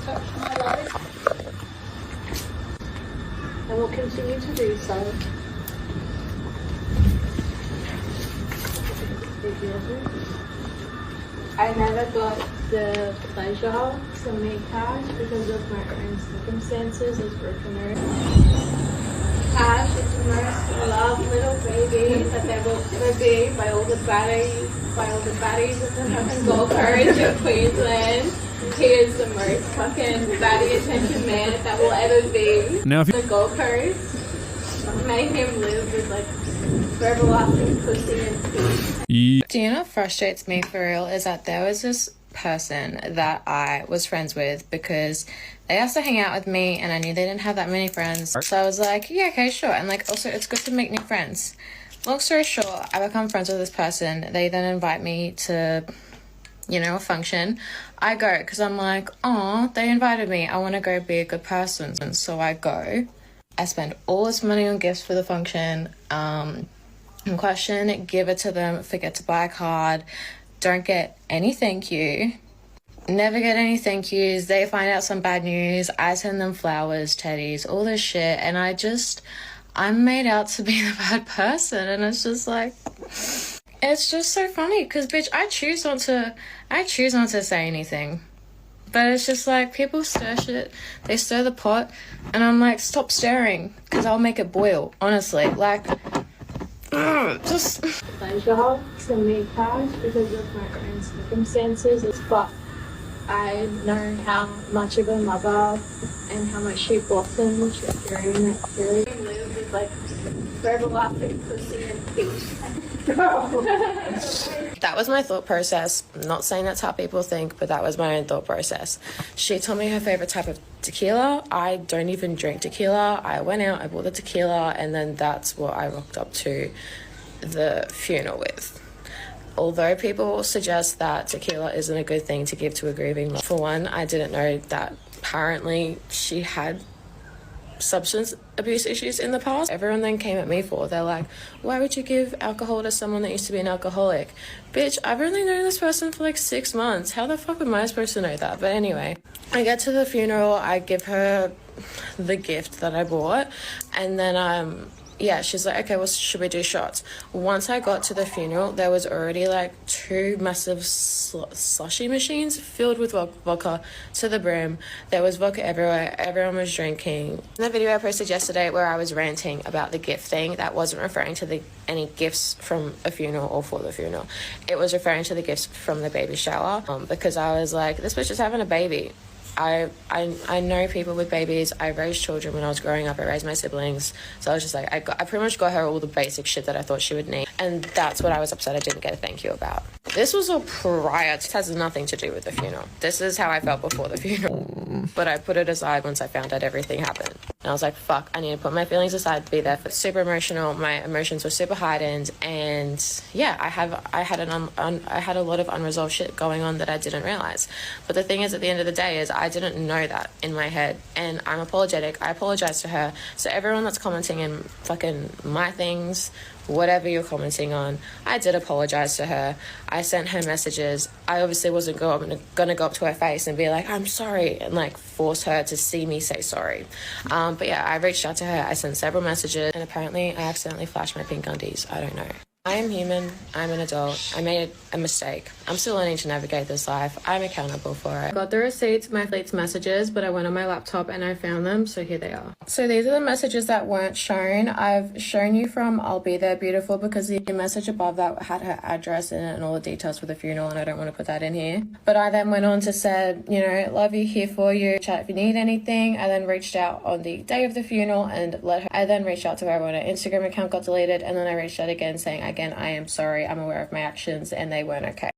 touch my life, and will continue to do so. I never got the pleasure to meet Tash because of my own circumstances as broken her. Tash is the most loved little baby that there will ever be by all the baddies of the fucking Gold Coast of Queensland. He is the most fucking baddie attention man that will ever be. Now if you the Gold Coast. Make him live with like forever lasting pussy and peace. Do you know what frustrates me for real is that there was this person that I was friends with because they asked to hang out with me and I knew they didn't have that many friends. So I was like, yeah, okay, sure. And like, also it's good to make new friends. Long story short, I become friends with this person. They then invite me to, you know, a function. I go because I'm like, oh, they invited me. I want to go be a good person. And so I go. I spend all this money on gifts for the function. In question, give it to them, forget to buy a card, don't get any thank you, never get any thank yous. They find out some bad news, I send them flowers, teddies, all this shit, and I'm made out to be the bad person. And it's just like, it's just so funny because bitch, I choose not to say anything. But it's just like, people stir shit, they stir the pot, and I'm like, stop stirring, because I'll make it boil, honestly. Like, just... pleasure to meet Tash because of my own circumstances, but I know how much of a mother and how much she blossomed during that period. I live with like forever lasting pussy and peace. That was my thought process. I'm not saying that's how people think, but that was my own thought process. She told me her favorite type of tequila. I don't even drink tequila. I went out, I bought the tequila, and then that's what I rocked up to the funeral with. Although people suggest that tequila isn't a good thing to give to a grieving mother. For one, I didn't know that apparently she had substance abuse issues in the past. Everyone then came at me for, they're like, why would you give alcohol to someone that used to be an alcoholic? Bitch, I've only known this person for like 6 months. How the fuck am I supposed to know that? But anyway, I get to the funeral, I give her the gift that I bought, and then yeah, she's like, okay, well, should we do shots? Once I got to the funeral, there was already like 2 massive slushy machines filled with vodka to the brim. There was vodka everywhere. Everyone was drinking. In the video I posted yesterday where I was ranting about the gift thing, that wasn't referring to any gifts from a funeral or for the funeral. It was referring to the gifts from the baby shower, because I was like, this bitch is having a baby. I know people with babies. I raised children when I was growing up. I raised my siblings. So I was just like, I pretty much got her all the basic shit that I thought she would need. And that's what I was upset I didn't get a thank you about. This was all prior. This has nothing to do with the funeral. This is how I felt before the funeral. But I put it aside once I found out everything happened. And I was like, fuck, I need to put my feelings aside to be there. Super emotional. My emotions were super heightened. And yeah, I had a lot of unresolved shit going on that I didn't realize. But the thing is, at the end of the day, is I didn't know that in my head, and I'm apologetic. I apologize to her. So everyone that's commenting in fucking my things, whatever you're commenting on, I did apologize to her. I sent her messages. I obviously wasn't gonna go up to her face and be like, I'm sorry, and like force her to see me say sorry. But yeah, I reached out to her. I sent several messages, and apparently I accidentally flashed my pink undies. I don't know. I am human. I'm an adult. I made a mistake. I'm still learning to navigate this life. I'm accountable for it. I got the receipts, my fleet's messages, but I went on my laptop and I found them, so here they are. So these are the messages that weren't shown. I've shown you from I'll Be There Beautiful because the message above that had her address in it and all the details for the funeral, and I don't want to put that in here. But I then went on to said, you know, love you, here for you, chat if you need anything. I then reached out on the day of the funeral and I then reached out to her when her Instagram account got deleted, and then I reached out again saying, again, I am sorry, I'm aware of my actions and they weren't okay.